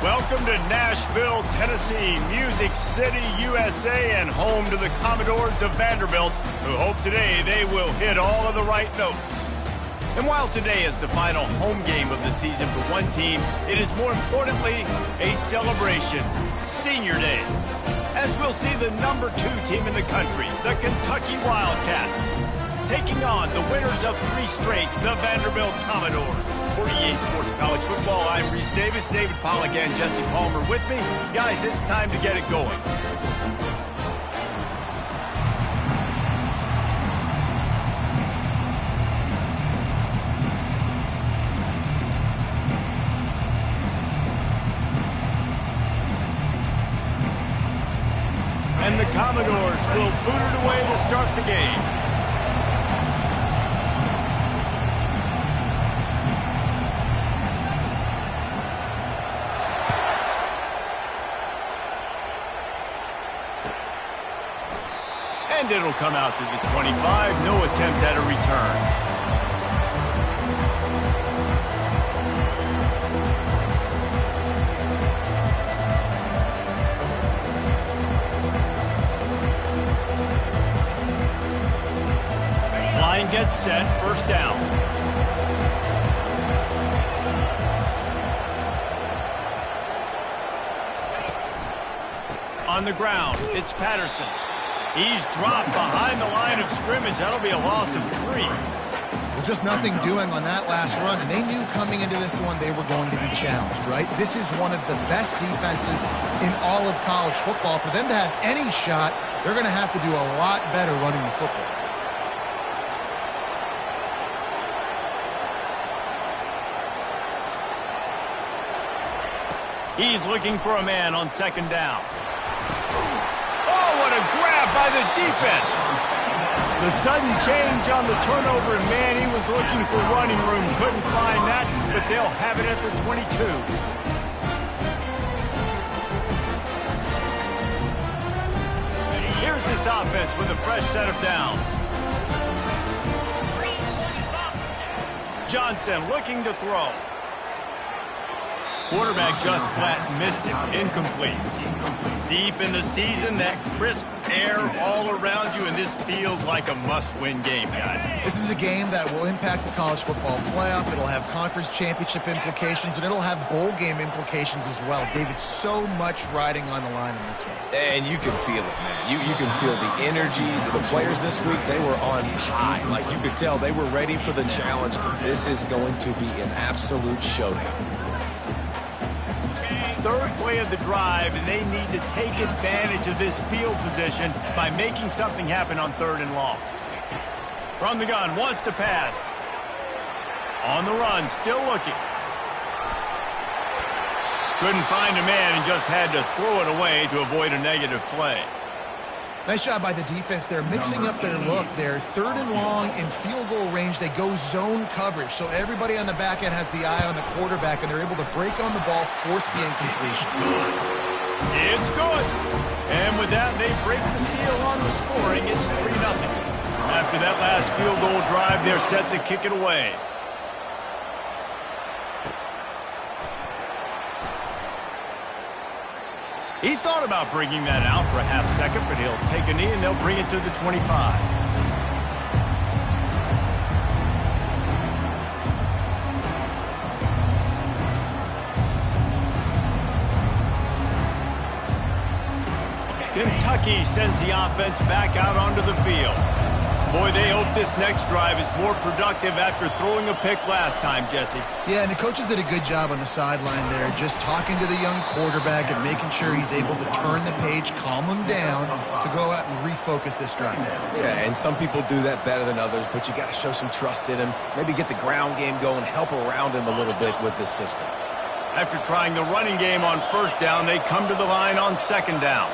Welcome to Nashville, Tennessee, Music City, USA, and home to the Commodores of Vanderbilt, who hope today they will hit all of the right notes. And while today is the final home game of the season for one team, it is more importantly a celebration, Senior Day, as we'll see the number 2 team in the country, the Kentucky Wildcats, taking on the winners of 3 straight, the Vanderbilt Commodores. For EA Sports College Football, I'm Reese Davis, David Pollack, and Jesse Palmer with me. Guys, it's time to get it going. And the Commodores will boot it away to start the game. And it'll come out to the 25. No attempt at a return. Line gets set. First down. On the ground, it's Patterson. He's dropped behind the line of scrimmage. That'll be a loss of 3. Well, just nothing doing on that last run, and they knew coming into this one they were going to be challenged, right? This is one of the best defenses in all of college football. For them to have any shot, they're going to have to do a lot better running the football. He's looking for a man on second down. What a grab by the defense. The sudden change on the turnover, and man, he was looking for running room. Couldn't find that, but they'll have it at the 22. Here's this offense with a fresh set of downs. Johnson looking to throw. Quarterback just flat missed it. Incomplete. Deep in the season, that crisp air all around you, and this feels like a must-win game, guys. This is a game that will impact the college football playoff. It'll have conference championship implications, and it'll have bowl game implications as well. David, so much riding on the line in this one. And you can feel it, man. You can feel the energy. The players this week, they were on high. Like you could tell, they were ready for the challenge. This is going to be an absolute showdown. Third play of the drive, and they need to take advantage of this field position by making something happen on 3rd and long. From the gun, wants to pass. On the run, still looking. Couldn't find a man and just had to throw it away to avoid a negative play. Nice job by the defense. They're mixing up their look. They're 3rd and long in field goal range. They go zone coverage. So everybody on the back end has the eye on the quarterback, and they're able to break on the ball, force the incompletion. It's good. And with that, they break the seal on the scoring. It's 3-0. After that last field goal drive, they're set to kick it away. He thought about bringing that out for a half second, but he'll take a knee and they'll bring it to the 25. Kentucky sends the offense back out onto the field. Boy, they hope this next drive is more productive after throwing a pick last time, Jesse. Yeah, and the coaches did a good job on the sideline there, just talking to the young quarterback and making sure he's able to turn the page, calm him down, to go out and refocus this drive. Yeah, and some people do that better than others, but you got to show some trust in him, maybe get the ground game going, help around him a little bit with this system. After trying the running game on 1st down, they come to the line on 2nd down.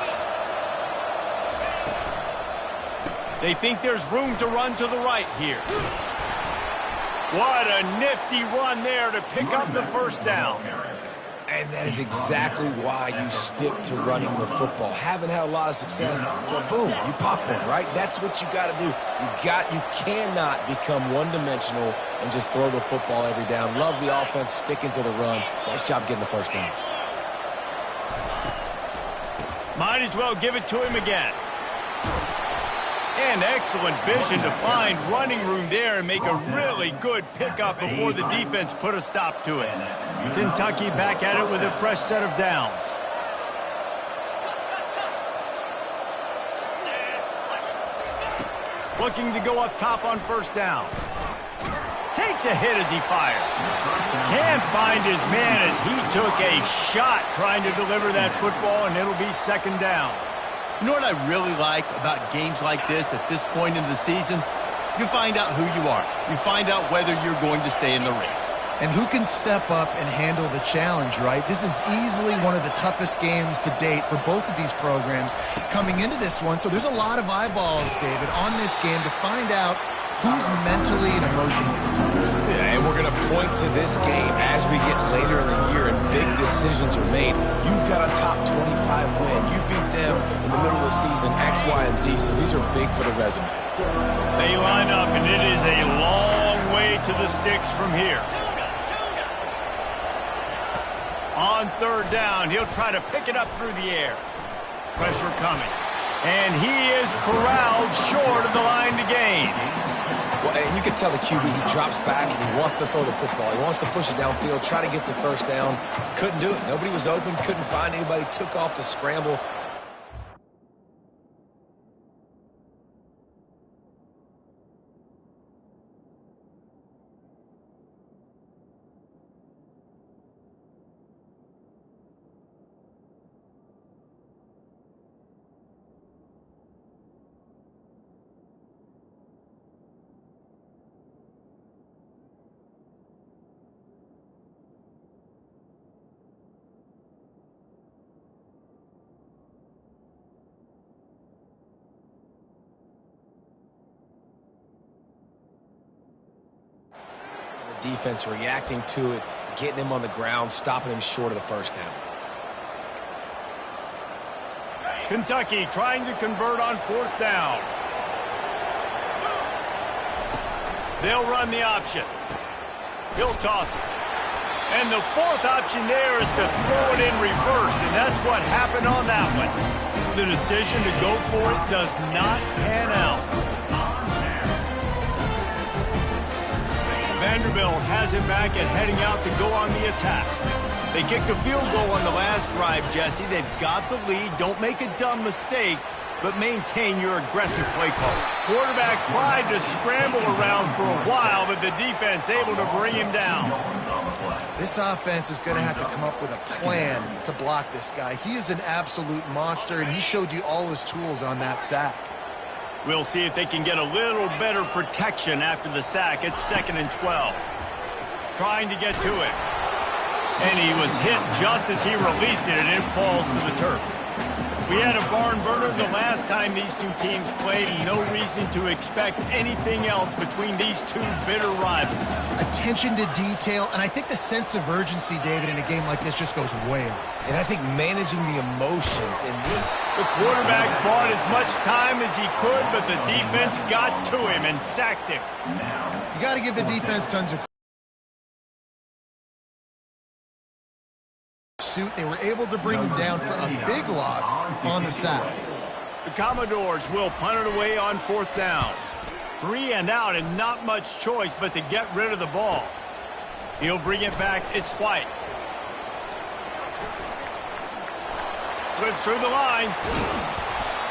They think there's room to run to the right here. What a nifty run there to pick up the 1st down. And that is exactly why you stick to running the football. Haven't had a lot of success, but boom, you pop one, right? That's what you got to do. You cannot become one-dimensional and just throw the football every down. Love the offense sticking to the run. Nice job getting the 1st down. Might as well give it to him again. And excellent vision to find running room there and make a really good pickup before the defense put a stop to it. Kentucky back at it with a fresh set of downs. Looking to go up top on first down. Takes a hit as he fires. Can't find his man as he took a shot trying to deliver that football, and it'll be second down. You know what I really like about games like this at this point in the season? You find out who you are. You find out whether you're going to stay in the race. And who can step up and handle the challenge, right? This is easily one of the toughest games to date for both of these programs coming into this one. So there's a lot of eyeballs, David, on this game to find out who's mentally and emotionally the toughest. Yeah, and we're going to point to this game as we get later in the year and big decisions are made. You've got a top 25 win. You beat them in the middle of the season, X, Y, and Z, so these are big for the resume. They line up, and it is a long way to the sticks from here. On third down, he'll try to pick it up through the air. Pressure coming. And he is corralled short of the line to gain. Well, and you can tell the QB, he drops back and he wants to throw the football. He wants to push it downfield, try to get the first down. Couldn't do it. Nobody was open, couldn't find anybody, took off to scramble. Defense reacting to it, getting him on the ground, stopping him short of the first down. Kentucky trying to convert on fourth down. They'll run the option. He'll toss it. And the fourth option there is to throw it in reverse, and that's what happened on that one. The decision to go for it does not pan out. Vanderbilt has it back and heading out to go on the attack. They kicked a field goal on the last drive, Jesse. They've got the lead. Don't make a dumb mistake, but maintain your aggressive play call. Quarterback tried to scramble around for a while, but the defense able to bring him down. This offense is going to have to come up with a plan to block this guy. He is an absolute monster, and he showed you all his tools on that sack. We'll see if they can get a little better protection after the sack. It's 2nd and 12. Trying to get to it. And he was hit just as he released it, and it falls to the turf. We had a barn burner the last time these two teams played, and no reason to expect anything else between these two bitter rivals. Attention to detail, and I think the sense of urgency, David, in a game like this just goes way up. And I think managing the emotions in the quarterback bought as much time as he could, but the defense got to him and sacked him. You got to give the defense tons of suit. They were able to bring him down for a big loss on the sack. The Commodores will punt it away on fourth down. 3 and out, and not much choice but to get rid of the ball. He'll bring it back. It's White. Slips through the line.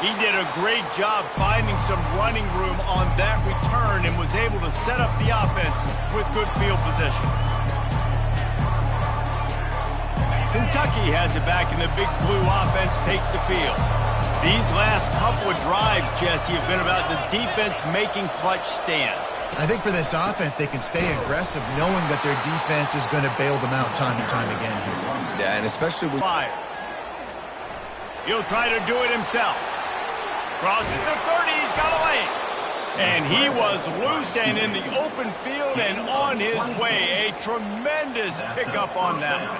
He did a great job finding some running room on that return and was able to set up the offense with good field position. Kentucky has it back, and the big blue offense takes the field. These last couple of drives, Jesse, have been about the defense making clutch stand. I think for this offense, they can stay aggressive knowing that their defense is going to bail them out time and time again here. Yeah, and especially with fire. He'll try to do it himself. Crosses the 30, he's got a lane. And he was loose and in the open field and on his way. A tremendous pickup on that one.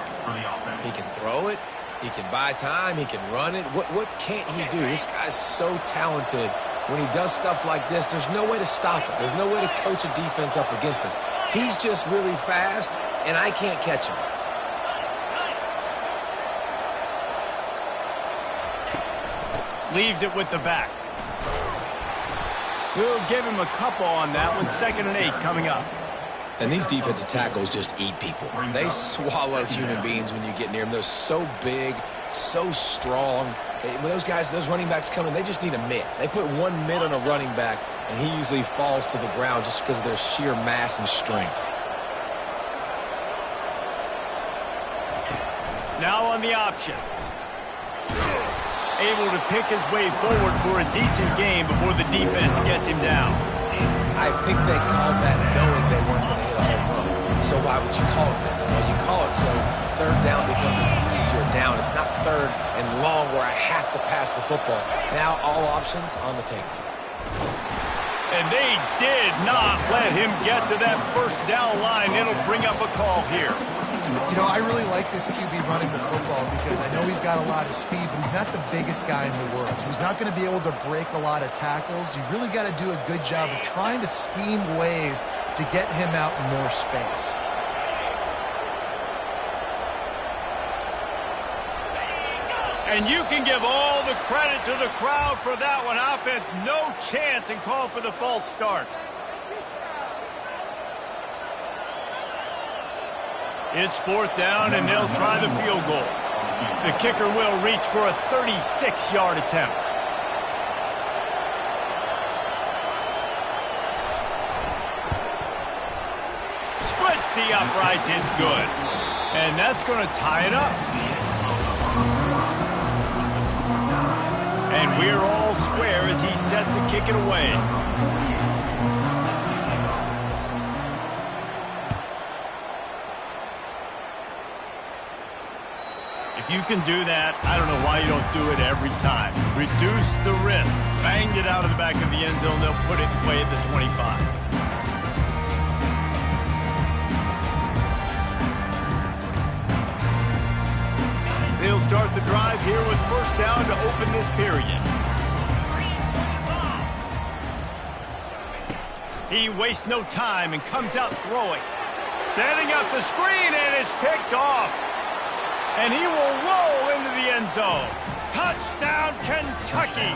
He can throw it. He can buy time. He can run it. What can't he do? This guy's so talented. When he does stuff like this, there's no way to stop it. There's no way to coach a defense up against this. He's just really fast, and I can't catch him. Leaves it with the back. We'll give him a couple on that one. 2nd and 8 coming up. And these defensive tackles just eat people. They swallow human beings when you get near them. They're so big, so strong. When those guys, those running backs come in, they just need a mitt. They put one mitt on a running back, and he usually falls to the ground just because of their sheer mass and strength. Now on the option. Able to pick his way forward for a decent game before the defense gets him down. I think they called that knowing they weren't going to hit a home run. So why would you call it that? Well, you call it so 3rd down becomes an easier down. It's not 3rd and long where I have to pass the football. Now all options on the table. And they did not let him get to that 1st down line. It'll bring up a call here. You know, I really like this QB running the football because I know he's got a lot of speed, but he's not the biggest guy in the world. So he's not going to be able to break a lot of tackles. You really got to do a good job of trying to scheme ways to get him out in more space. And you can give all the credit to the crowd for that one. Offense, no chance, and call for the false start. It's 4th down, and they'll try the field goal. The kicker will reach for a 36-yard attempt. Splits the uprights. It's good. And that's going to tie it up. And we're all square as he's set to kick it away. If you can do that, I don't know why you don't do it every time. Reduce the risk. Banged it out of the back of the end zone. They'll put it away at the 25. They'll start the drive here with 1st down to open this period. He wastes no time and comes out throwing. Setting up the screen, and it's picked off. And he will roll into the end zone. Touchdown, Kentucky.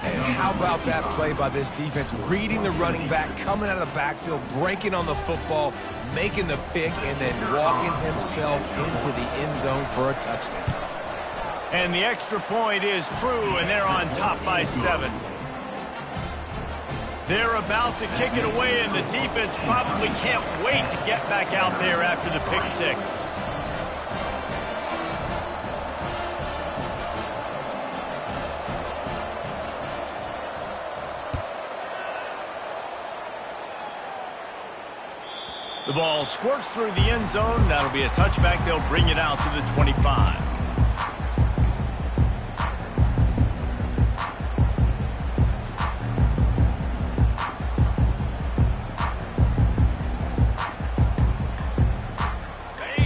And how about that play by this defense, reading the running back, coming out of the backfield, breaking on the football, making the pick, and then walking himself into the end zone for a touchdown. And the extra point is true, and they're on top by 7. They're about to kick it away, and the defense probably can't wait to get back out there after the pick 6. The ball squirts through the end zone. That'll be a touchback. They'll bring it out to the 25.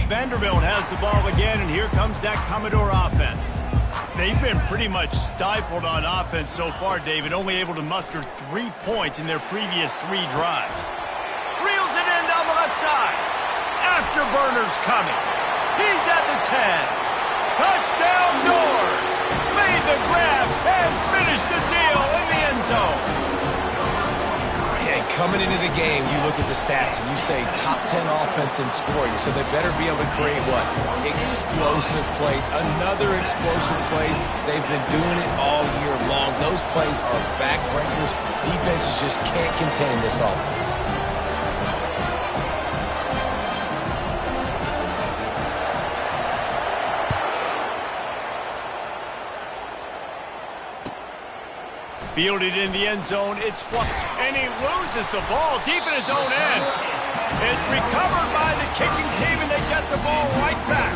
Vanderbilt has the ball again, and here comes that Commodore offense. They've been pretty much stifled on offense so far, David, only able to muster 3 points in their previous 3 drives. Reels it in down the left side. Afterburner's coming. He's at the 10. Touchdown Doors. Made the grab and finished the deal in the end zone. Yeah, coming into the game, you look at the stats and you say top 10 offense in scoring, so they better be able to create what? Explosive plays. Another explosive plays. They've been doing it all year long. Those plays are backbreakers. Defenses just can't contain this offense. Fielded in the end zone, it's blocked, and he loses the ball deep in his own end. It's recovered by the kicking team, and they get the ball right back.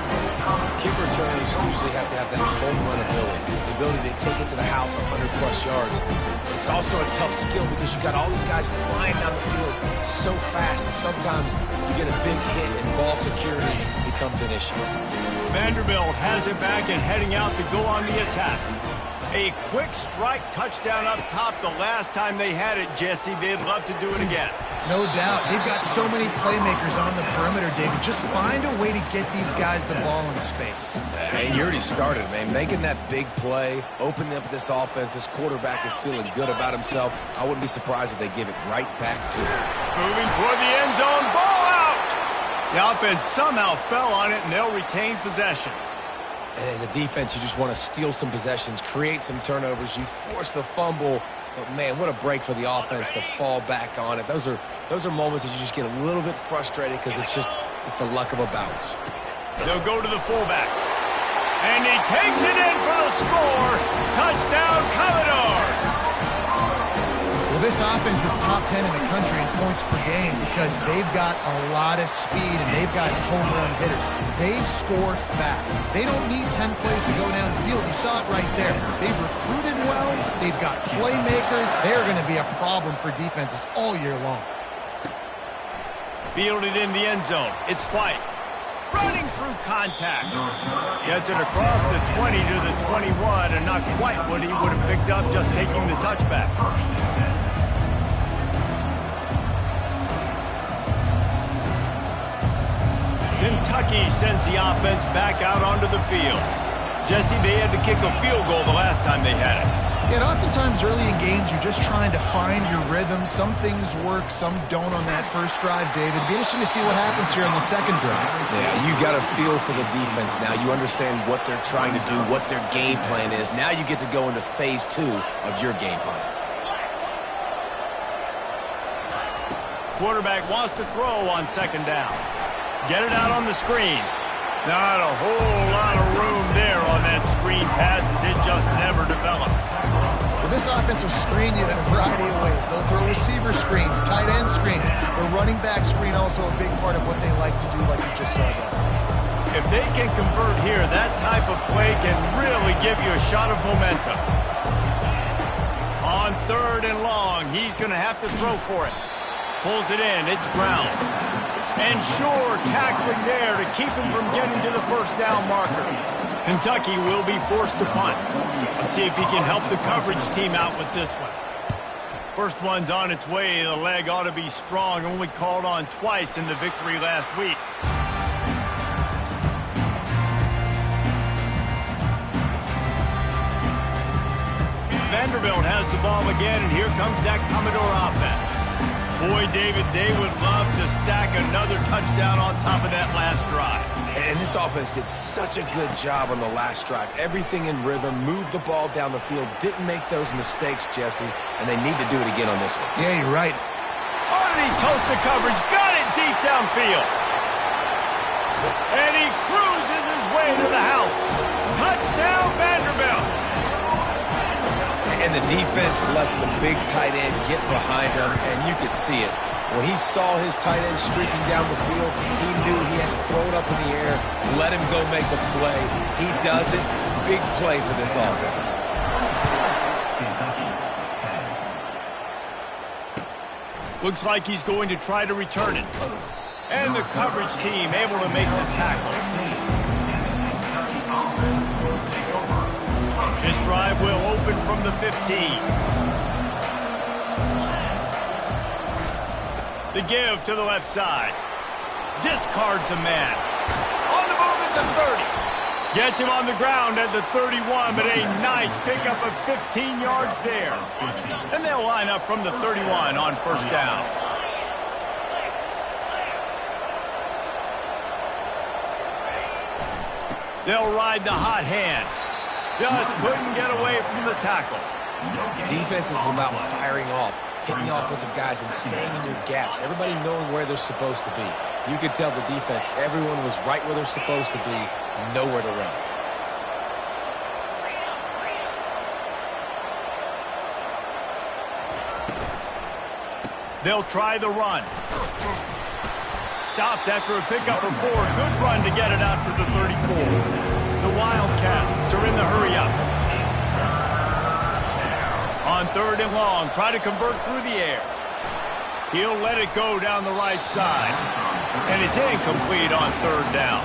Kick returners usually have to have that home run ability, the ability to take it to the house 100-plus yards. It's also a tough skill because you've got all these guys flying down the field so fast, and sometimes you get a big hit and ball security becomes an issue. Vanderbilt has it back and heading out to go on the attack. A quick strike touchdown up top the last time they had it, Jesse. They'd love to do it again. No doubt. They've got so many playmakers on the perimeter, David. Just find a way to get these guys the ball in space. And you already started, man. Making that big play, opening up this offense. This quarterback is feeling good about himself. I wouldn't be surprised if they give it right back to him. Moving toward the end zone. Ball out! The offense somehow fell on it, and they'll retain possession. And as a defense, you just want to steal some possessions, create some turnovers. You force the fumble. But, man, what a break for the offense to fall back on it. Those are moments that you just get a little bit frustrated because it's the luck of a bounce. They'll go to the fullback. And he takes it in for the score. Touchdown, Commodores. Well, this offense is top 10 in the country in points per game because they've got a lot of speed and they've got home run hitters. They score fast. They don't need 10 plays to go down the field. You saw it right there. They've recruited well. They've got playmakers. They're going to be a problem for defenses all year long. Fielded in the end zone. It's White. Running through contact. Gets it across the 20 to the 21, and not quite what he would have picked up just taking the touchback. Kentucky sends the offense back out onto the field. Jesse, they had to kick a field goal the last time they had it. Yeah, and oftentimes early in games, you're just trying to find your rhythm. Some things work, some don't on that first drive, David. It'll be interesting to see what happens here on the second drive. Yeah, you got a feel for the defense now. You understand what they're trying to do, what their game plan is. Now you get to go into phase 2 of your game plan. Quarterback wants to throw on second down. Get it out on the screen. Not a whole lot of room there on that screen pass as it just never developed. Well, this offense will screen you in a variety of ways. They'll throw receiver screens, tight end screens. The running back screen also a big part of what they like to do, like you just saw there. If they can convert here, that type of play can really give you a shot of momentum. On third and long, he's going to have to throw for it. Pulls it in. It's Brown. And sure, tackling there to keep him from getting to the first down marker. Kentucky will be forced to punt. Let's see if he can help the coverage team out with this one. First one's on its way. The leg ought to be strong. Only called on twice in the victory last week. Vanderbilt has the ball again, and here comes that Commodore offense. Boy, David, they would love to stack another touchdown on top of that last drive. And this offense did such a good job on the last drive. Everything in rhythm, moved the ball down the field, didn't make those mistakes, Jesse, and they need to do it again on this one. Yeah, you're right. Oh, did he toast the coverage? Got it deep downfield. And he cruises his way to the house. Touchdown, Vanderbilt. And the defense lets the big tight end get behind him, and you could see it. When he saw his tight end streaking down the field, he knew he had to throw it up in the air, let him go make the play. He does it. Big play for this offense. Looks like he's going to try to return it. And the coverage team able to make the tackle. This drive will open from the 15. The give to the left side. Discards a man. On the move at the 30. Gets him on the ground at the 31, but a nice pickup of 15 yards there. And they'll line up from the 31 on first down. They'll ride the hot hand. Just couldn't get away from the tackle. Defense is about firing off, hitting the offensive guys and staying in your gaps. Everybody knowing where they're supposed to be. You could tell the defense, everyone was right where they're supposed to be, nowhere to run. They'll try the run. Stopped after a pickup of 4. Good run to get it out to the 34. The Wildcats are in the hurry-up. On third and long, try to convert through the air. He'll let it go down the right side. And it's incomplete on third down.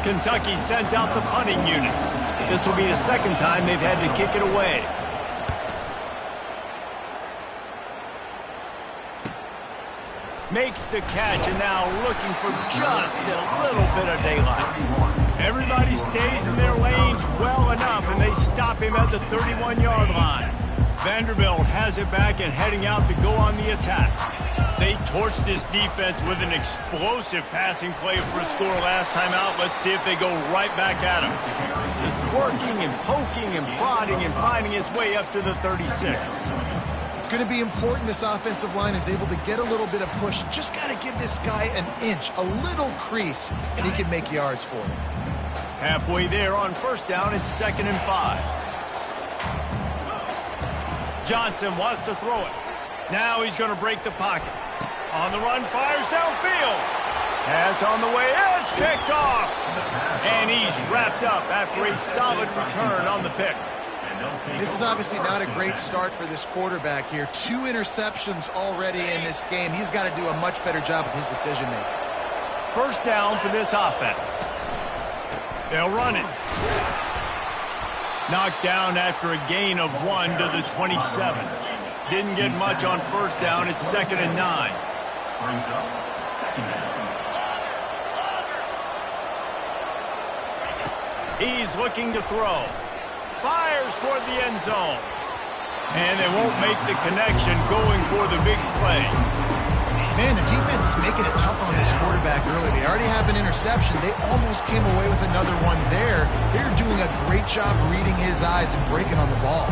Kentucky sends out the punting unit. This will be the second time they've had to kick it away. Makes the catch, and now looking for just a little bit of daylight. Everybody stays in their lanes well enough, and they stop him at the 31-yard line. Vanderbilt has it back and heading out to go on the attack. They torched this defense with an explosive passing play for a score last time out. Let's see if they go right back at him. Just working and poking and prodding and finding his way up to the 36. It's going to be important this offensive line is able to get a little bit of push. Just got to give this guy an inch, a little crease, and he can make yards for him. Halfway there on first down, it's 2nd and 5. Johnson wants to throw it. Now he's going to break the pocket. On the run, fires downfield. Pass on the way, it's kicked off. And he's wrapped up after a solid return on the pick. This is obviously not a great start for this quarterback here. 2 interceptions already in this game. He's got to do a much better job with his decision-making. First down for this offense. They'll run it. Knocked down after a gain of 1 to the 27. Didn't get much on first down. It's 2nd and 9. He's looking to throw. Fires toward the end zone. And they won't make the connection going for the big play. Man, the defense is making it tough on this quarterback early. They already have an interception. They almost came away with another one there. They're doing a great job reading his eyes and breaking on the ball.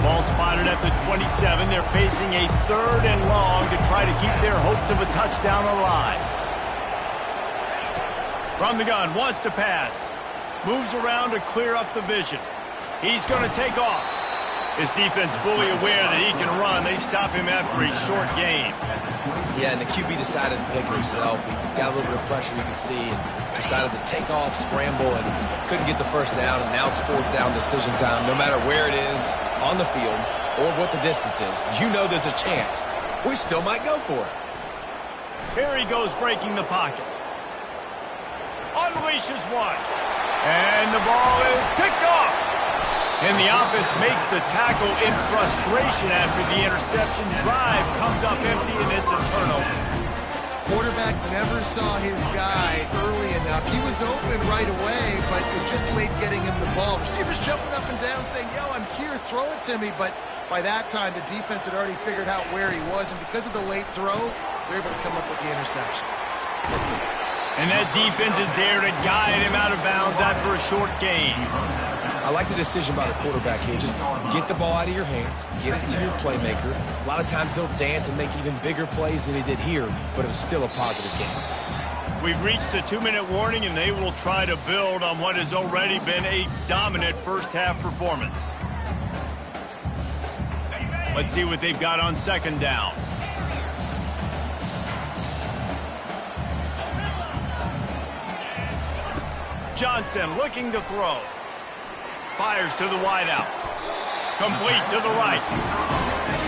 Ball spotted at the 27. They're facing a 3rd and long to try to keep their hopes of a touchdown alive. From the gun, wants to pass. Moves around to clear up the vision. He's going to take off. His defense fully aware that he can run. They stop him after a short gain. Yeah, and the QB decided to take it himself. He got a little bit of pressure, you can see, and decided to take off, scramble, and couldn't get the first down. And now it's 4th down decision time. No matter where it is on the field or what the distance is, you know there's a chance. We still might go for it. Here he goes breaking the pocket. Unleashes one. And the ball is picked off. And the offense makes the tackle in frustration after the interception. Drive comes up empty, and it's a turnover. Quarterback never saw his guy early enough. He was open right away, but was just late getting him the ball. Receivers jumping up and down saying, yo, I'm here, throw it to me. But by that time, the defense had already figured out where he was. And because of the late throw, they're able to come up with the interception. And that defense is there to guide him out of bounds after a short gain. I like the decision by the quarterback here. Just get the ball out of your hands, get it to your playmaker. A lot of times he'll dance and make even bigger plays than he did here, but it was still a positive game. We've reached the 2-minute warning, and they will try to build on what has already been a dominant first-half performance. Let's see what they've got on 2nd down. Johnson looking to throw. Fires to the wideout. Complete to the right.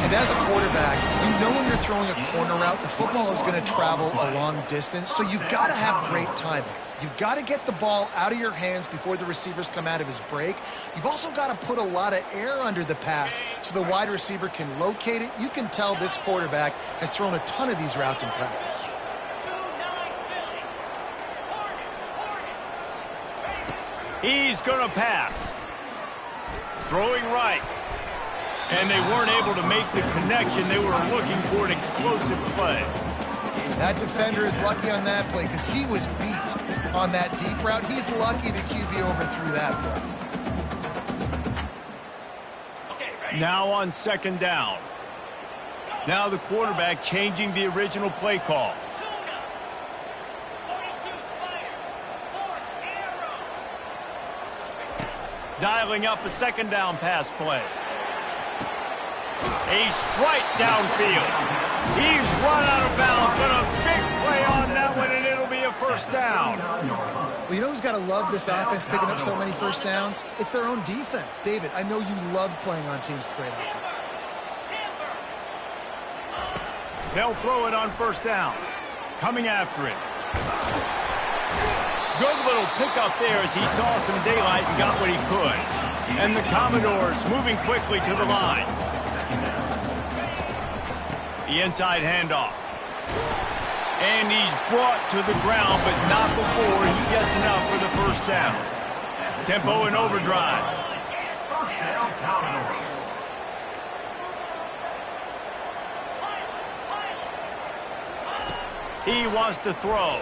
And as a quarterback, you know when you're throwing a corner route, the football is going to travel a long distance, so you've got to have great timing. You've got to get the ball out of your hands before the receivers come out of his break. You've also got to put a lot of air under the pass so the wide receiver can locate it. You can tell this quarterback has thrown a ton of these routes in practice. He's going to pass. Throwing right. And they weren't able to make the connection. They were looking for an explosive play. That defender is lucky on that play because he was beat on that deep route. He's lucky the QB overthrew that play. Now on 2nd down. Now the quarterback changing the original play call. Dialing up a 2nd down pass play. A strike downfield. He's run out of bounds, but a big play on that one, and it'll be a first down. Well, you know who's got to love this offense picking up so many first downs? It's their own defense. David, I know you love playing on teams with great offenses. They'll throw it on first down. coming after it. Good little pickup there as he saw some daylight and got what he could. And the Commodores moving quickly to the line. The inside handoff. And he's brought to the ground, but not before he gets enough for the first down. Tempo and overdrive. He wants to throw.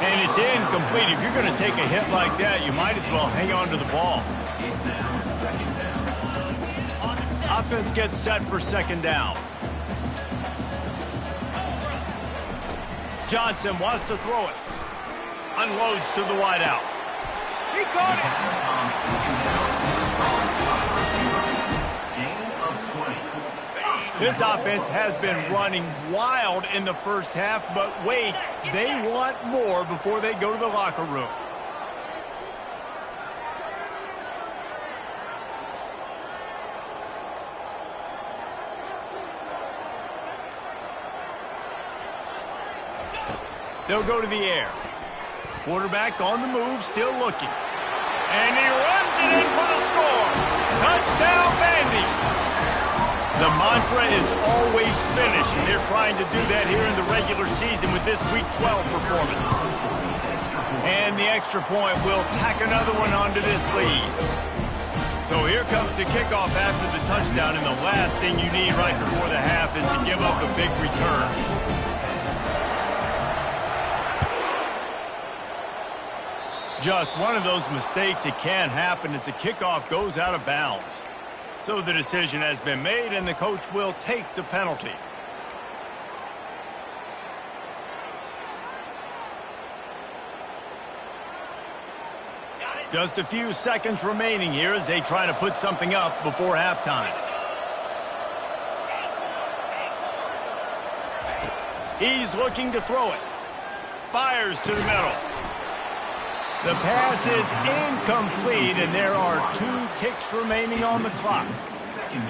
And it's incomplete. If you're going to take a hit like that, you might as well hang on to the ball. Offense gets set for second down. Johnson wants to throw it. Unloads to the wideout. He caught it. This offense has been running wild in the first half, but wait, they want more before they go to the locker room. They'll go to the air. Quarterback on the move, still looking. And he runs it in for the score. Touchdown, Vandy. The mantra is always finish, and they're trying to do that here in the regular season with this Week 12 performance. And the extra point will tack another one onto this lead. So here comes the kickoff after the touchdown, and the last thing you need right before the half is to give up a big return. Just one of those mistakes that can happen as the kickoff goes out of bounds. So the decision has been made, and the coach will take the penalty. Just a few seconds remaining here as they try to put something up before halftime. He's looking to throw it. Fires to the middle. The pass is incomplete, and there are 2 ticks remaining on the clock.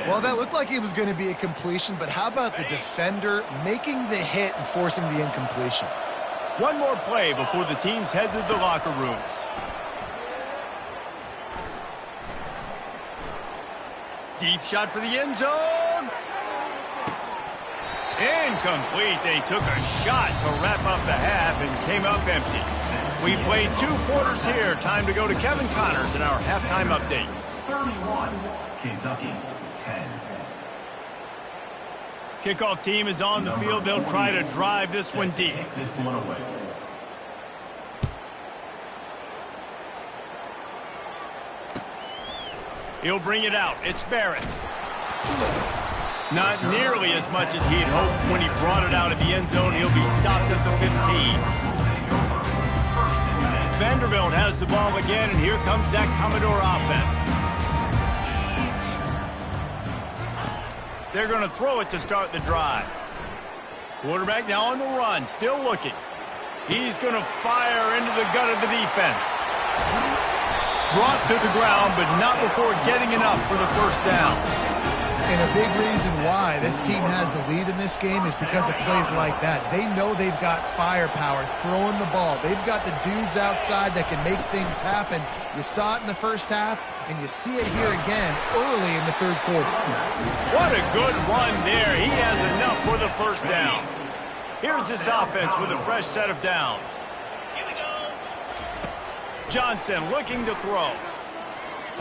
Well, that looked like it was going to be a completion, but how about the defender making the hit and forcing the incompletion? One more play before the teams head to the locker rooms. Deep shot for the end zone. Incomplete. They took a shot to wrap up the half and came up empty. We played 2 quarters here. Time to go to Kevin Connors in our halftime update. 31, Kentucky, 10. Kickoff team is on the field. They'll try to drive this one deep. This one away. He'll bring it out. It's Barrett. Not nearly as much as he'd hoped when he brought it out of the end zone. He'll be stopped at the 15. Vanderbilt has the ball again, and here comes that Commodore offense. They're going to throw it to start the drive. Quarterback now on the run, still looking. He's going to fire into the gut of the defense. Brought to the ground, but not before getting enough for the first down. And a big reason why this team has the lead in this game is because of plays like that. They know they've got firepower throwing the ball. They've got the dudes outside that can make things happen. You saw it in the first half, and you see it here again early in the third quarter. What a good run there. He has enough for the first down. Here's this offense with a fresh set of downs. Johnson looking to throw.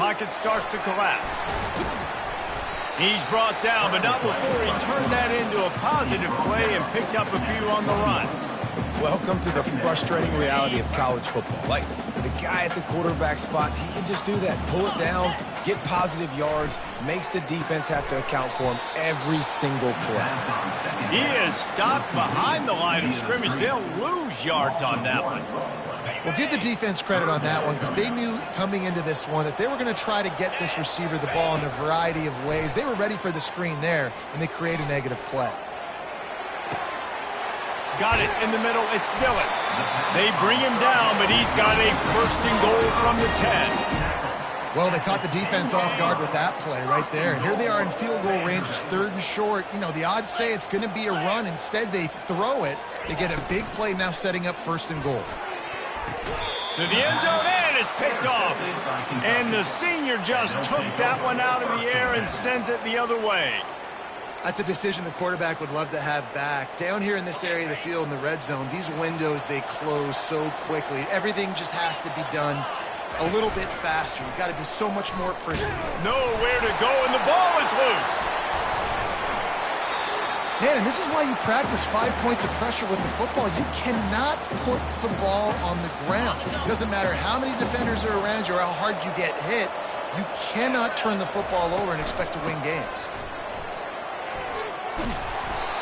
Pocket starts to collapse. He's brought down, but not before he turned that into a positive play and picked up a few on the run. Welcome to the frustrating reality of college football. Like, the guy at the quarterback spot, he can just do that. Pull it down, get positive yards, makes the defense have to account for him every single play. He is stopped behind the line of scrimmage. They'll lose yards on that one. Well, give the defense credit on that one because they knew coming into this one that they were going to try to get this receiver the ball in a variety of ways. They were ready for the screen there, and they create a negative play. Got it in the middle. It's Dillon. They bring him down, but he's got a first and goal from the 10. Well, they caught the defense off guard with that play right there. And here they are in field goal range. It's 3rd and short. You know, the odds say it's going to be a run. Instead, they throw it. They get a big play now setting up 1st and goal. To the end zone, and it's picked off. And the senior just took that one out of the air and sends it the other way. That's a decision the quarterback would love to have back. Down here in this area of the field in the red zone, these windows, they close so quickly. Everything just has to be done a little bit faster. You've got to be so much more predictable. Nowhere to go, and the ball is loose. Man, and this is why you practice 5 points of pressure with the football. You cannot put the ball on the ground. It doesn't matter how many defenders are around you or how hard you get hit. You cannot turn the football over and expect to win games.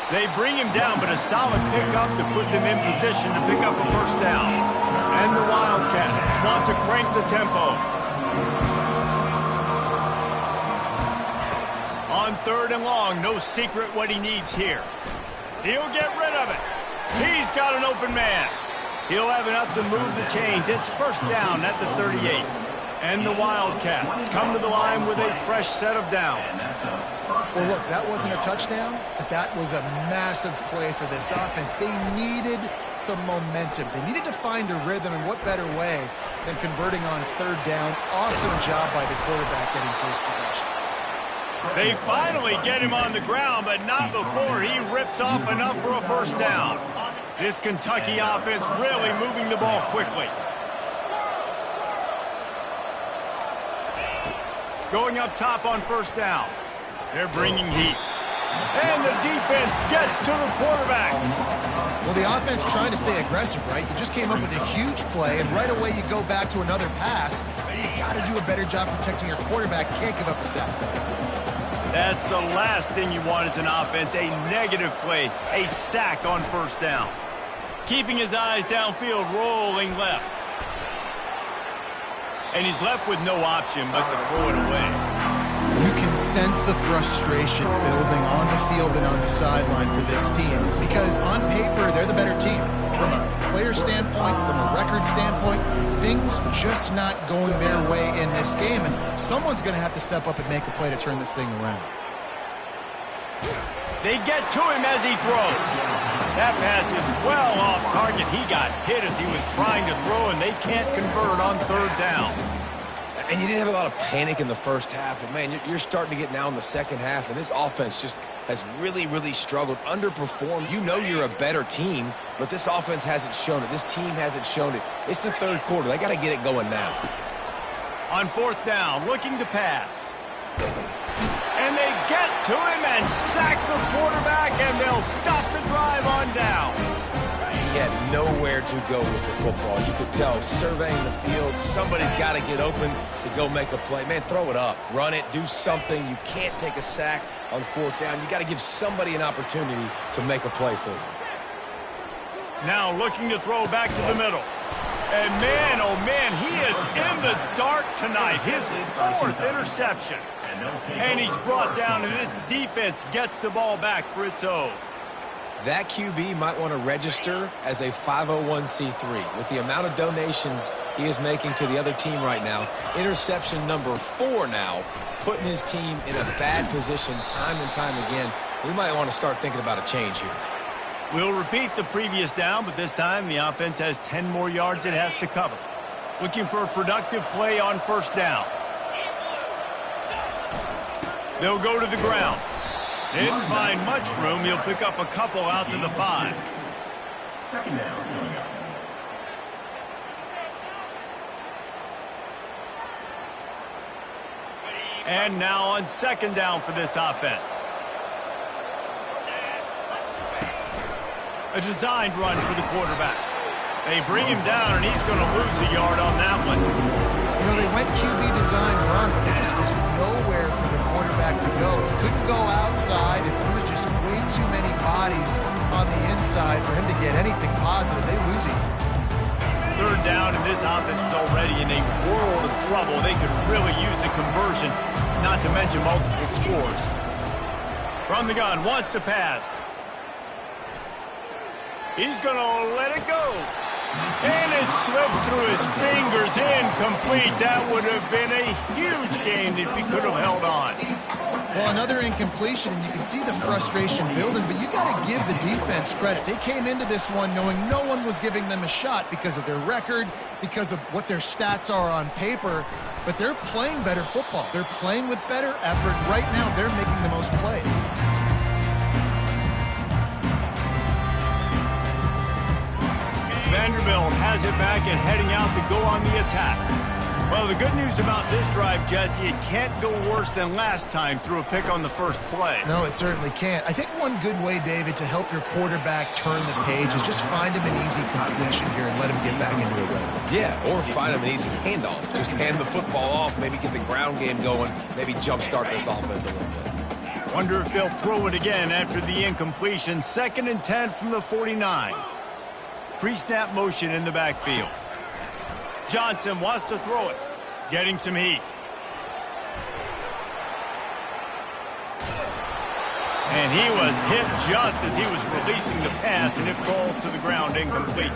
They bring him down, but a solid pickup to put them in position to pick up a 1st down. And the Wildcats want to crank the tempo. On 3rd and long, no secret what he needs here. He'll get rid of it. He's got an open man. He'll have enough to move the chains. It's 1st down at the 38. And the Wildcats come to the line with a fresh set of downs. Well, look, that wasn't a touchdown, but that was a massive play for this offense. They needed some momentum. They needed to find a rhythm, and what better way than converting on 3rd down. Awesome job by the quarterback getting first possession. They finally get him on the ground, but not before he rips off enough for a 1st down. This Kentucky offense really moving the ball quickly. Going up top on 1st down. They're bringing heat. And the defense gets to the quarterback. Well, the offense trying to stay aggressive, right? You just came up with a huge play, and right away you go back to another pass. You got to do a better job protecting your quarterback. Can't give up a sack. That's the last thing you want as an offense, a negative play, a sack on 1st down. Keeping his eyes downfield, rolling left. And he's left with no option but to throw it away. You can sense the frustration building on the field and on the sideline for this team because on paper, they're the better team. From a player standpoint, from a record standpoint, things just not going their way in this game, and someone's going to have to step up and make a play to turn this thing around. They get to him as he throws. That pass is well off target. He got hit as he was trying to throw, and they can't convert on 3rd down. And you didn't have a lot of panic in the 1st half, but man, you're starting to get now in the 2nd half, and this offense just has really, really struggled, underperformed. You know you're a better team, but this offense hasn't shown it. This team hasn't shown it. It's the 3rd quarter. They got to get it going now. On 4th down, looking to pass. And they get to him and sack the quarterback, and they'll stop the drive on down. He had nowhere to go with the football. You could tell, surveying the field, somebody's got to get open to go make a play. Man, throw it up, run it, do something. You can't take a sack on 4th down. You got to give somebody an opportunity to make a play for you. Now looking to throw back to the middle. And man, oh man, he is in the dark tonight. His 4th interception. And he's brought down, and this defense gets the ball back for its own. That QB might want to register as a 501c3. With the amount of donations he is making to the other team right now, interception number 4 now, putting his team in a bad position time and time again. We might want to start thinking about a change here. We'll repeat the previous down, but this time the offense has 10 more yards it has to cover. Looking for a productive play on 1st down. They'll go to the ground. Didn't find much room. He'll pick up a couple out to the 5. 2nd down. And now on 2nd down for this offense. A designed run for the quarterback. They bring him down, and he's going to lose a yard on that one. You know, they went QB design run, but there just was nowhere for the quarterback to go. He couldn't go outside, and there was just way too many bodies on the inside for him to get anything positive. They lose him. 3rd down, and this offense is already in a world of trouble. They could really use a conversion, not to mention multiple scores. From the gun, wants to pass. He's going to let it go. And it slips through his fingers, incomplete. That would have been a huge gain if he could have held on. Well, another incompletion, and you can see the frustration building, but you got to give the defense credit. They came into this one knowing no one was giving them a shot because of their record, because of what their stats are on paper, but they're playing better football. They're playing with better effort. Right now, they're making the most plays. Vanderbilt has it back and heading out to go on the attack. Well, the good news about this drive, Jesse, it can't go worse than last time through a pick on the first play. No, it certainly can't. I think one good way, David, to help your quarterback turn the page is just find him an easy completion here and let him get back into a rhythm. Yeah, or find him an easy handoff. Just hand the football off, maybe get the ground game going, maybe jumpstart this offense a little bit. Wonder if they'll throw it again after the incompletion. 2nd and 10 from the 49. Pre-snap motion in the backfield. Johnson wants to throw it. Getting some heat. And he was hit just as he was releasing the pass, and it falls to the ground incomplete.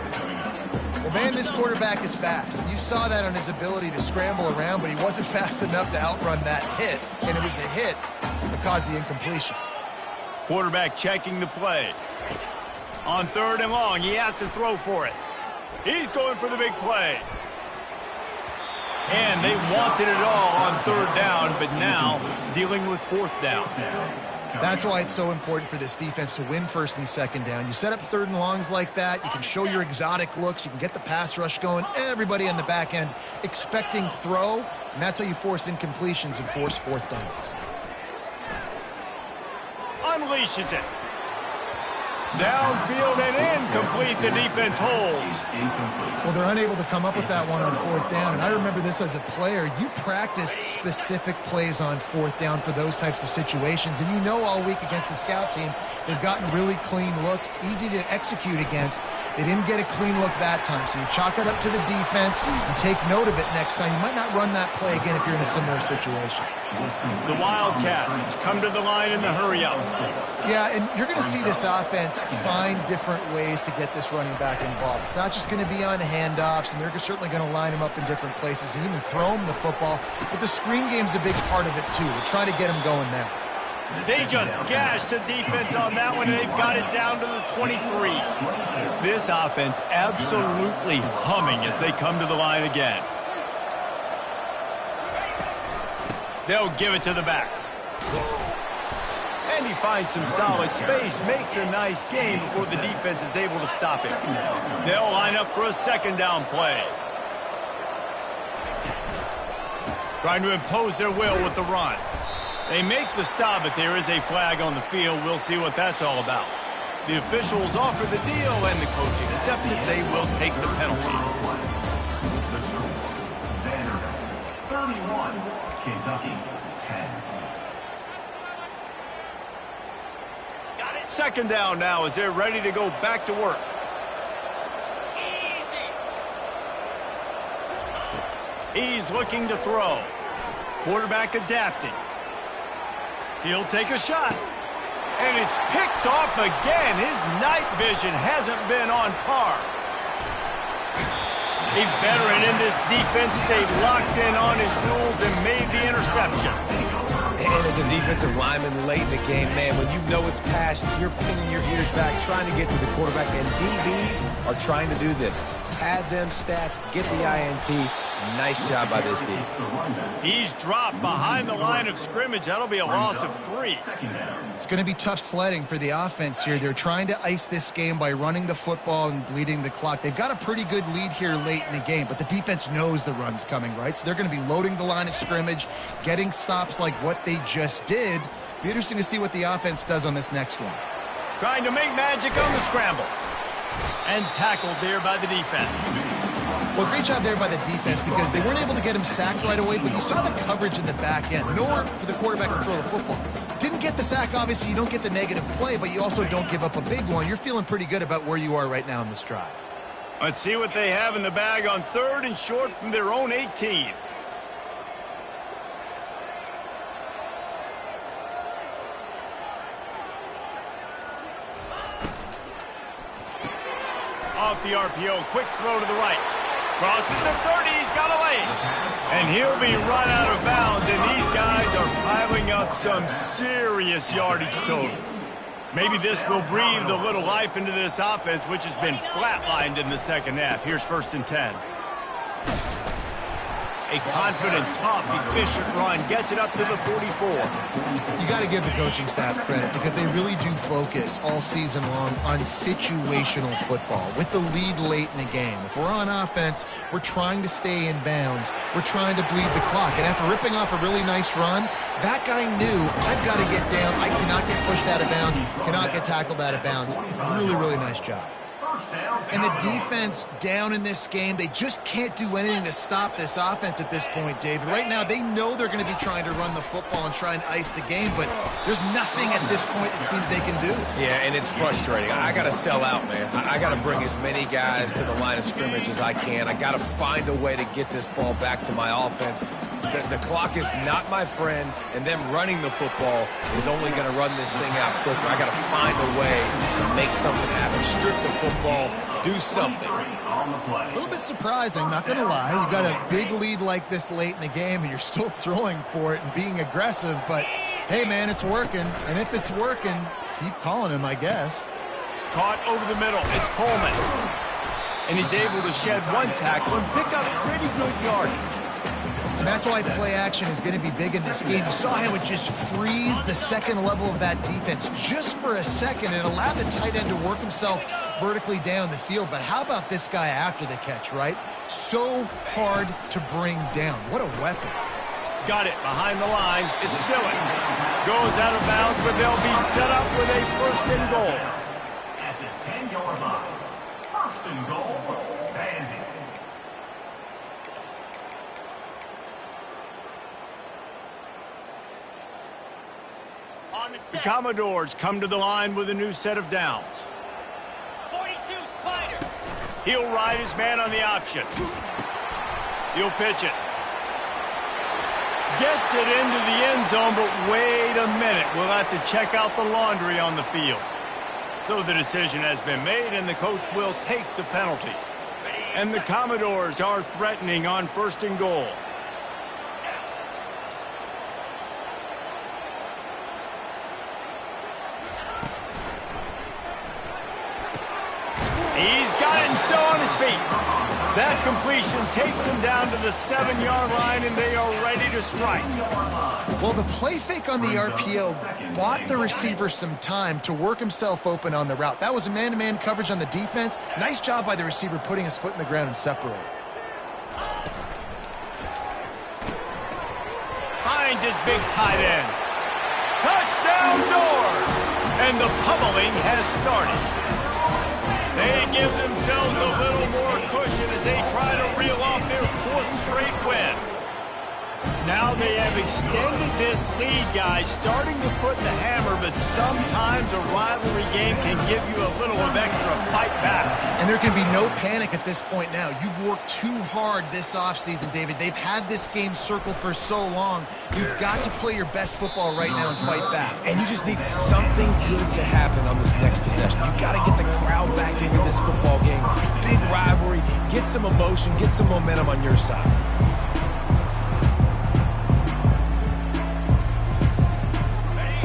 Well, man, this quarterback is fast. And you saw that on his ability to scramble around, but he wasn't fast enough to outrun that hit. And it was the hit that caused the incompletion. Quarterback checking the play. On 3rd and long, he has to throw for it. He's going for the big play. And they wanted it all on 3rd down, but now dealing with 4th down. That's why it's so important for this defense to win 1st and 2nd down. You set up 3rd and longs like that. You can show your exotic looks. You can get the pass rush going. Everybody on the back end expecting throw, and that's how you force incompletions and force 4th downs. Unleashes it. Downfield and incomplete. The defense holds. Well, they're unable to come up with that one on 4th down. And I remember this as a player. You practice specific plays on 4th down for those types of situations. And you know all week against the scout team, they've gotten really clean looks, easy to execute against. They didn't get a clean look that time. So you chalk it up to the defense. You take note of it next time. You might not run that play again if you're in a similar situation. The Wildcats come to the line in the hurry up. Yeah, and you're going to see this offense find different ways to get this running back involved. It's not just going to be on handoffs, and they're certainly going to line him up in different places and even throw him the football. But the screen game's a big part of it, too. We're trying to get him going there. They just gashed the defense on that one, and they've got it down to the 23. This offense absolutely humming as they come to the line again. They'll give it to the back. And he finds some solid space, makes a nice game before the defense is able to stop him. They'll line up for a 2nd down play. Trying to impose their will with the run. They make the stop, but there is a flag on the field. We'll see what that's all about. The officials offer the deal, and the coach accepts it. They will take the penalty. 31, Kentucky, 10. 2nd down now as they're ready to go back to work. He's looking to throw. Quarterback adapting. He'll take a shot. And it's picked off again. His night vision hasn't been on par. A veteran in this defense stayed locked in on his rules and made the interception. And as a defensive lineman late in the game, man, when you know it's passed, you're pinning your ears back, trying to get to the quarterback, and DBs are trying to do this. Pad them stats, get the INT. Nice job by this D. He's dropped behind the line of scrimmage. That'll be a loss of 3. It's going to be tough sledding for the offense here. They're trying to ice this game by running the football and bleeding the clock. They've got a pretty good lead here late in the game, but the defense knows the run's coming, right? So they're going to be loading the line of scrimmage, getting stops like what they just did. Be interesting to see what the offense does on this next one. Trying to make magic on the scramble. And tackled there by the defense. Well, great job there by the defense because they weren't able to get him sacked right away, but you saw the coverage in the back end. Nowhere for the quarterback to throw the football. Didn't get the sack, obviously. You don't get the negative play, but you also don't give up a big one. You're feeling pretty good about where you are right now in this drive. Let's see what they have in the bag on 3rd and short from their own 18. A off the RPO. Quick throw to the right. Crosses the 30. He's got a lane. And he'll be run out of bounds. And these guys are piling up some serious yardage totals. Maybe this will breathe a little life into this offense, which has been flatlined in the second half. Here's 1st and 10. A confident, tough, efficient run gets it up to the 44. You got to give the coaching staff credit because they really do focus all season long on situational football with the lead late in the game. If we're on offense, we're trying to stay in bounds. We're trying to bleed the clock. And after ripping off a really nice run, that guy knew, I've got to get down. I cannot get pushed out of bounds, cannot get tackled out of bounds. Really, really nice job. And the defense down in this game, they just can't do anything to stop this offense at this point, David. Right now, they know they're going to be trying to run the football and try and ice the game, but there's nothing at this point it seems they can do. Yeah, and it's frustrating. I got to sell out, man. I got to bring as many guys to the line of scrimmage as I can. I got to find a way to get this ball back to my offense. The clock is not my friend, and them running the football is only going to run this thing out quicker. I got to find a way to make something happen. Strip the football, do something. A little bit surprising, not going to lie. You got a big lead like this late in the game, and you're still throwing for it and being aggressive. But, hey, man, it's working. And if it's working, keep calling him, I guess. Caught over the middle. It's Coleman. And he's able to shed one tackle and pick up pretty good yardage. And that's why play action is going to be big in this game. You saw how it just freeze the second level of that defense just for a second. It allowed the tight end to work himself vertically down the field. But how about this guy after the catch, right? So hard to bring down. What a weapon. Got it behind the line. It's Dillon. Goes out of bounds, but they'll be set up with a 1st and goal. At the 10-yard line. 1st and goal, Vandy. The Commodores come to the line with a new set of downs. 42, Spider. He'll ride his man on the option. He'll pitch it. Gets it into the end zone, but wait a minute. We'll have to check out the laundry on the field. So the decision has been made, and the coach will take the penalty. And the Commodores are threatening on 1st and goal. He's got it and still on his feet. That completion takes them down to the 7-yard line, and they are ready to strike. Well, the play fake on the RPO bought the receiver some time to work himself open on the route. That was a man-to-man coverage on the defense. Nice job by the receiver putting his foot in the ground and separating. Finds his big tight end. Touchdown doors! And the pummeling has started. They give themselves a little more cushion as they try to reel off their 4th straight win. Now they have extended this lead, guys, starting to put the hammer, but sometimes a rivalry game can give you a little of extra fight back. And there can be no panic at this point now. You've worked too hard this offseason, David. They've had this game circled for so long. You've got to play your best football right now and fight back. And you just need something good to happen on this next possession. You got to get the crowd back into this football game. Big rivalry. Get some emotion. Get some momentum on your side.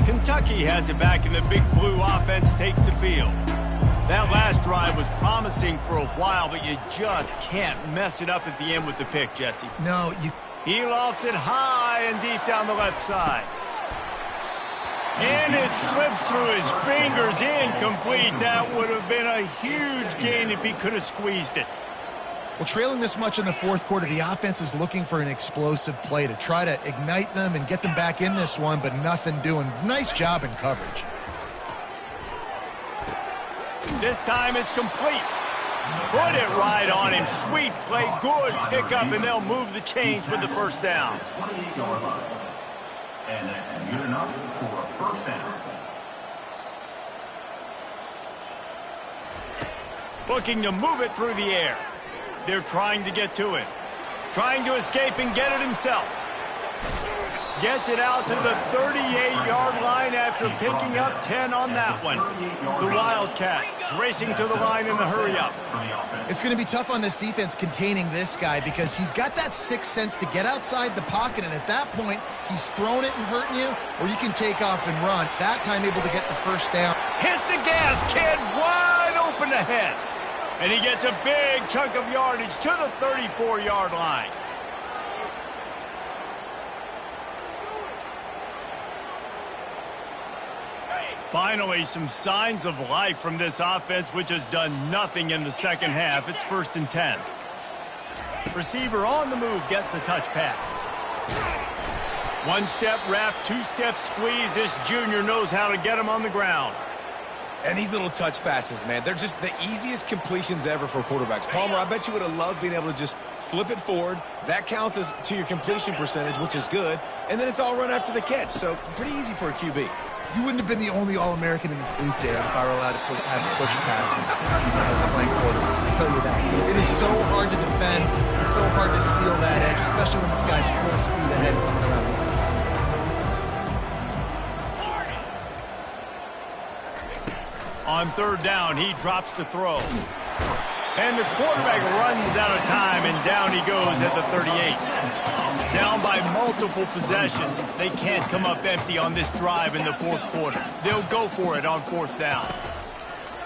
Kentucky has it back, and the big blue offense takes the field. That last drive was promising for a while, but you just can't mess it up at the end with the pick, Jesse. No, you... He lofts it high and deep down the left side. And it slips through his fingers, incomplete. That would have been a huge gain if he could have squeezed it. Well, trailing this much in the 4th quarter, the offense is looking for an explosive play to try to ignite them and get them back in this one, but nothing doing. Nice job in coverage. This time it's complete. Put it right on him. Sweet play, good pickup, and they'll move the chains with the 1st down. 28-yard line. And that's good enough for a 1st down. Looking to move it through the air. They're trying to get to it. Trying to escape and get it himself. Gets it out to the 38-yard line after picking up 10 on that one. The Wildcats racing to the line in the hurry-up. It's going to be tough on this defense containing this guy because he's got that sixth sense to get outside the pocket, and at that point, he's throwing it and hurting you, or you can take off and run. That time able to get the first down. Hit the gas, kid, wide open ahead. And he gets a big chunk of yardage to the 34-yard line. Finally, some signs of life from this offense, which has done nothing in the second half. It's 1st and 10. Receiver on the move gets the touch pass. One-step wrap, two-step squeeze. This junior knows how to get him on the ground. And these little touch passes, man, they're just the easiest completions ever for quarterbacks. Palmer, I bet you would have loved being able to just flip it forward. That counts as to your completion percentage, which is good. And then it's all run after the catch, so pretty easy for a QB. You wouldn't have been the only All-American in this booth, Darren, if I were allowed to have push passes when I was playing quarterback. I'll tell you that. It is so hard to defend. It's so hard to seal that edge, especially when this guy's full speed ahead coming around the outside. On 3rd down, he drops to throw. And the quarterback runs out of time, and down he goes at the 38. Down by multiple possessions. They can't come up empty on this drive in the 4th quarter. They'll go for it on 4th down.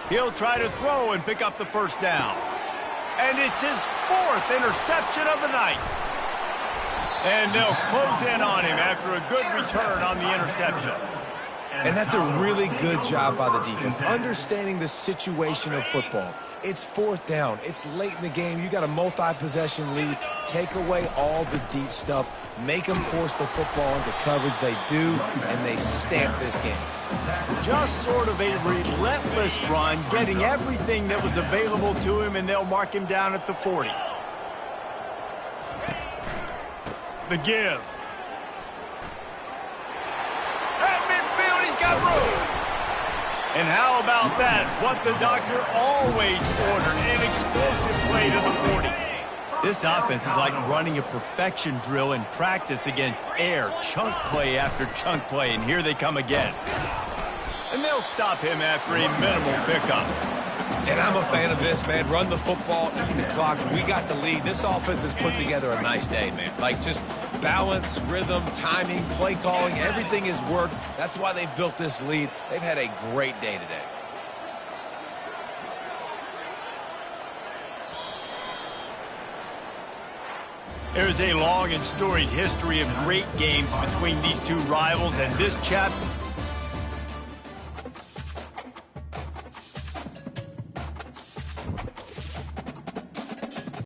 He'll try to throw and pick up the first down. And it's his 4th interception of the night. And they'll close in on him after a good return on the interception. And that's a really good job by the defense, understanding the situation of football. It's 4th down. It's late in the game. You got a multi-possession lead. Take away all the deep stuff. Make them force the football into coverage. They do, and they stamp this game. Just sort of a relentless run, getting everything that was available to him, and they'll mark him down at the 40. The give. And how about that? What the doctor always ordered, an explosive play to the 40. This offense is like running a perfection drill in practice against air, chunk play after chunk play, and here they come again. And they'll stop him after a minimal pickup. And I'm a fan of this, man. Run the football, eat the clock. We got the lead. This offense has put together a nice day, man. Like, just balance, rhythm, timing, play calling, everything has worked. That's why they've built this lead. They've had a great day today. There's a long and storied history of great games between these two rivals, and this chap